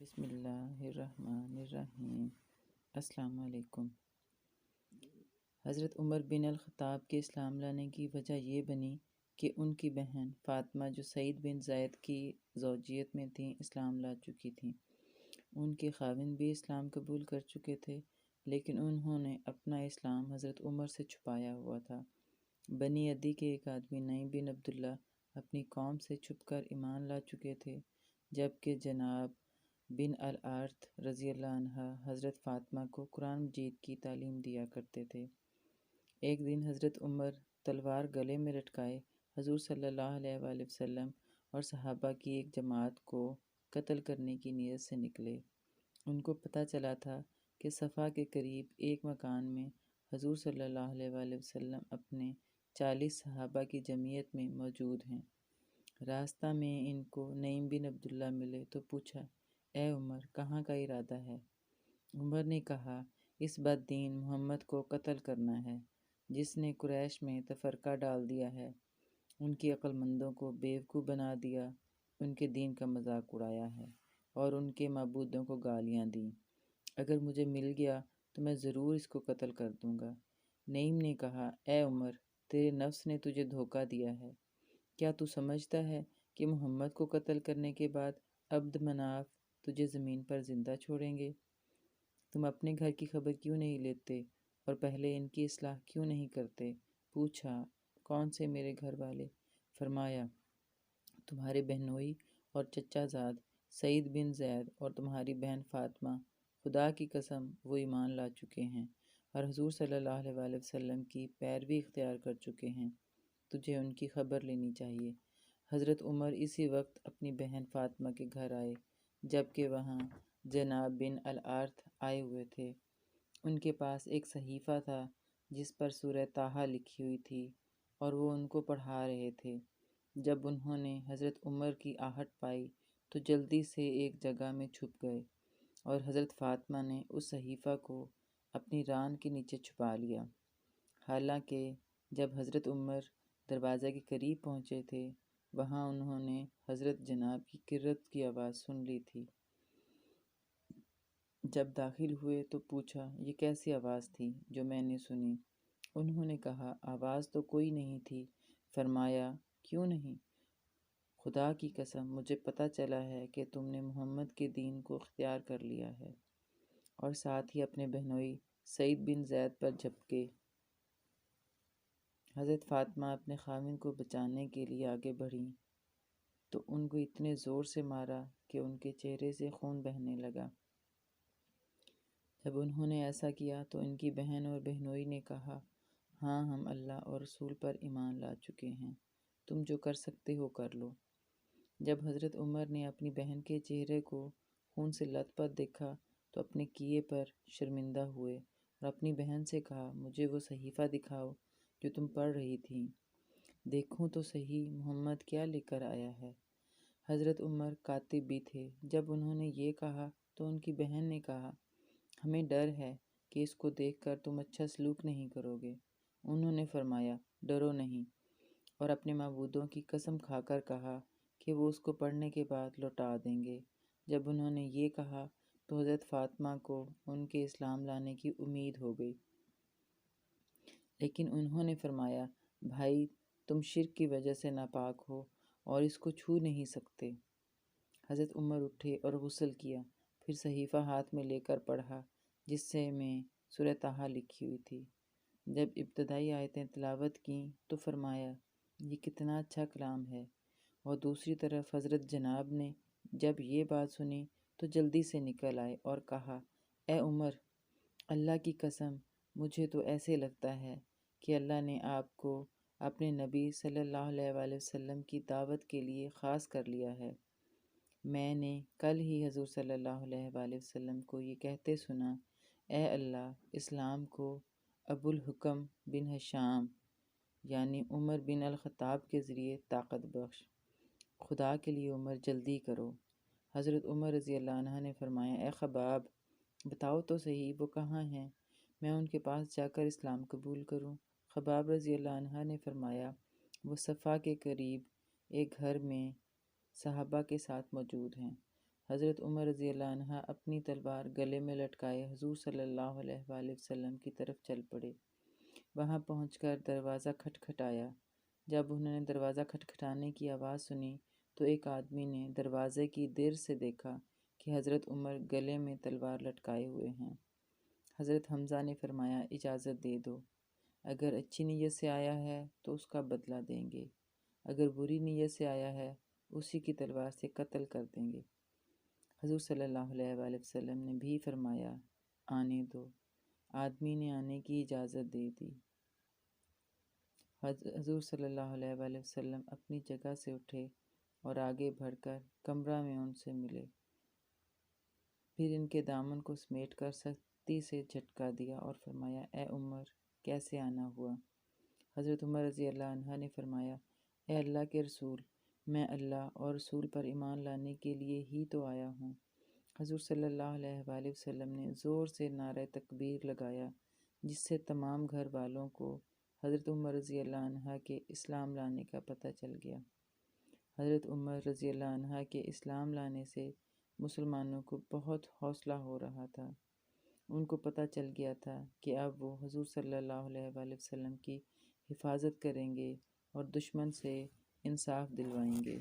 بسم اللہ الرحمن الرحیم۔ السلام علیکم۔ حضرت عمر بن الخطاب کے اسلام لانے کی وجہ یہ بنی کہ ان کی بہن فاطمہ جو سعید بن زید کی زوجیت میں تھیں اسلام لا چکی تھیں۔ ان کے خاوند بھی اسلام قبول کر چکے تھے، لیکن انہوں نے اپنا اسلام حضرت عمر سے چھپایا ہوا تھا۔ بنی عدی کے ایک آدمی نعیم بن عبداللہ اپنی قوم سے چھپ کر ایمان لا چکے تھے، جبکہ جناب بن الحارث رضی اللہ عنہ حضرت فاطمہ کو قرآن مجید کی تعلیم دیا کرتے تھے۔ ایک دن حضرت عمر تلوار گلے میں لٹکائے حضور صلی اللہ علیہ وآلہ وسلم اور صحابہ کی ایک جماعت کو قتل کرنے کی نیت سے نکلے۔ ان کو پتہ چلا تھا کہ صفا کے قریب ایک مکان میں حضور صلی اللہ علیہ وآلہ وسلم اپنے 40 صحابہ کی جمعیت میں موجود ہیں۔ راستہ میں ان کو نعیم بن عبداللہ ملے تو پوچھا، اے عمر، کہاں کا ارادہ ہے؟ عمر نے کہا، اس بد دین محمد کو قتل کرنا ہے، جس نے قریش میں تفرقہ ڈال دیا ہے، ان کی عقل مندوں کو بیوقوف بنا دیا، ان کے دین کا مذاق اڑایا ہے اور ان کے معبودوں کو گالیاں دیں۔ اگر مجھے مل گیا تو میں ضرور اس کو قتل کر دوں گا۔ نعیم نے کہا، اے عمر، تیرے نفس نے تجھے دھوکہ دیا ہے۔ کیا تو سمجھتا ہے کہ محمد کو قتل کرنے کے بعد عبد مناف تجھے زمین پر زندہ چھوڑیں گے؟ تم اپنے گھر کی خبر کیوں نہیں لیتے اور پہلے ان کی اصلاح کیوں نہیں کرتے؟ پوچھا، کون سے میرے گھر والے؟ فرمایا، تمہارے بہنوئی اور چچا زاد سعید بن زید اور تمہاری بہن فاطمہ، خدا کی قسم وہ ایمان لا چکے ہیں اور حضور صلی اللہ علیہ وآلہ وسلم کی پیروی اختیار کر چکے ہیں۔ تجھے ان کی خبر لینی چاہیے۔ حضرت عمر اسی وقت اپنی بہن فاطمہ کے گھر آئے، جبکہ وہاں جناب بن الحارث آئے ہوئے تھے۔ ان کے پاس ایک صحیفہ تھا جس پر سورہ طٰہٰ لکھی ہوئی تھی اور وہ ان کو پڑھا رہے تھے۔ جب انہوں نے حضرت عمر کی آہٹ پائی تو جلدی سے ایک جگہ میں چھپ گئے اور حضرت فاطمہ نے اس صحیفہ کو اپنی ران کے نیچے چھپا لیا۔ حالانکہ جب حضرت عمر دروازے کے قریب پہنچے تھے، وہاں انہوں نے حضرت جناب کی کرت کی آواز سن لی تھی۔ جب داخل ہوئے تو پوچھا، یہ کیسی آواز تھی جو میں نے سنی؟ انہوں نے کہا، آواز تو کوئی نہیں تھی۔ فرمایا، کیوں نہیں؟ خدا کی قسم مجھے پتہ چلا ہے کہ تم نے محمد کے دین کو اختیار کر لیا ہے۔ اور ساتھ ہی اپنے بہنوئی سعید بن زید پر جھپکے۔ حضرت فاطمہ اپنے خاوند کو بچانے کے لیے آگے بڑھیں تو ان کو اتنے زور سے مارا کہ ان کے چہرے سے خون بہنے لگا۔ جب انہوں نے ایسا کیا تو ان کی بہن اور بہنوئی نے کہا، ہاں، ہم اللہ اور رسول پر ایمان لا چکے ہیں، تم جو کر سکتے ہو کر لو۔ جب حضرت عمر نے اپنی بہن کے چہرے کو خون سے لت پت دیکھا تو اپنے کیے پر شرمندہ ہوئے اور اپنی بہن سے کہا، مجھے وہ صحیفہ دکھاؤ جو تم پڑھ رہی تھیں، دیکھوں تو صحیح محمد کیا لکھ کر آیا ہے۔ حضرت عمر کاتب بھی تھے۔ جب انہوں نے یہ کہا تو ان کی بہن نے کہا، ہمیں ڈر ہے کہ اس کو دیکھ کر تم اچھا سلوک نہیں کرو گے۔ انہوں نے فرمایا، ڈرو نہیں، اور اپنے معبودوں کی قسم کھا کر کہا کہ وہ اس کو پڑھنے کے بعد لوٹا دیں گے۔ جب انہوں نے یہ کہا تو حضرت فاطمہ کو ان کے اسلام لانے کی امید ہو گئی، لیکن انہوں نے فرمایا، بھائی، تم شرک کی وجہ سے ناپاک ہو اور اس کو چھو نہیں سکتے۔ حضرت عمر اٹھے اور غسل کیا، پھر صحیفہ ہاتھ میں لے کر پڑھا جس سے میں سورہ طٰہٰ لکھی ہوئی تھی۔ جب ابتدائی آیتیں تلاوت کیں تو فرمایا، یہ کتنا اچھا کلام ہے۔ اور دوسری طرف حضرت جناب نے جب یہ بات سنی تو جلدی سے نکل آئے اور کہا، اے عمر، اللہ کی قسم مجھے تو ایسے لگتا ہے کہ اللہ نے آپ کو اپنے نبی صلی اللہ علیہ وآلہ وسلم کی دعوت کے لیے خاص کر لیا ہے۔ میں نے کل ہی حضور صلی اللہ علیہ وآلہ وسلم کو یہ کہتے سنا، اے اللہ، اسلام کو ابو الحکم بن ہشام یعنی عمر بن الخطاب کے ذریعے طاقت بخش۔ خدا کے لیے عمر جلدی کرو۔ حضرت عمر رضی اللہ عنہ نے فرمایا، اے خباب، بتاؤ تو صحیح وہ کہاں ہیں، میں ان کے پاس جا کر اسلام قبول کروں۔ خباب رضی اللہ عنہ نے فرمایا، وہ صفا کے قریب ایک گھر میں صحابہ کے ساتھ موجود ہیں۔ حضرت عمر رضی اللہ عنہ اپنی تلوار گلے میں لٹکائے حضور صلی اللہ علیہ وآلہ وسلم کی طرف چل پڑے۔ وہاں پہنچ کر دروازہ کھٹکھٹایا۔ جب انہوں نے دروازہ کھٹکھٹانے کی آواز سنی تو ایک آدمی نے دروازے کی دیر سے دیکھا کہ حضرت عمر گلے میں تلوار لٹکائے ہوئے ہیں۔ حضرت حمزہ نے فرمایا اجازت دے دو، اگر اچھی نیت سے آیا ہے تو اس کا بدلہ دیں گے، اگر بری نیت سے آیا ہے اسی کی تلوار سے قتل کر دیں گے۔ حضور صلی اللہ علیہ وآلہ وسلم نے بھی فرمایا آنے دو۔ آدمی نے آنے کی اجازت دے دی۔ حضور صلی اللہ علیہ وآلہ وسلم اپنی جگہ سے اٹھے اور آگے بڑھ کر کمرہ میں ان سے ملے، پھر ان کے دامن کو سمیٹ کر سختی سے جھٹکا دیا اور فرمایا اے عمر کیسے آنا ہوا؟ حضرت عمر رضی اللہ عنہ نے فرمایا اے اللہ کے رسول، میں اللہ اور رسول پر ایمان لانے کے لیے ہی تو آیا ہوں۔ حضور صلی اللہ علیہ وآلہ وسلم نے زور سے نعرہ تکبیر لگایا، جس سے تمام گھر والوں کو حضرت عمر رضی اللہ عنہ کے اسلام لانے کا پتہ چل گیا۔ حضرت عمر رضی اللہ عنہ کے اسلام لانے سے مسلمانوں کو بہت حوصلہ ہو رہا تھا۔ ان کو پتہ چل گیا تھا کہ اب وہ حضور صلی اللہ علیہ وآلہ وسلم کی حفاظت کریں گے اور دشمن سے انصاف دلوائیں گے۔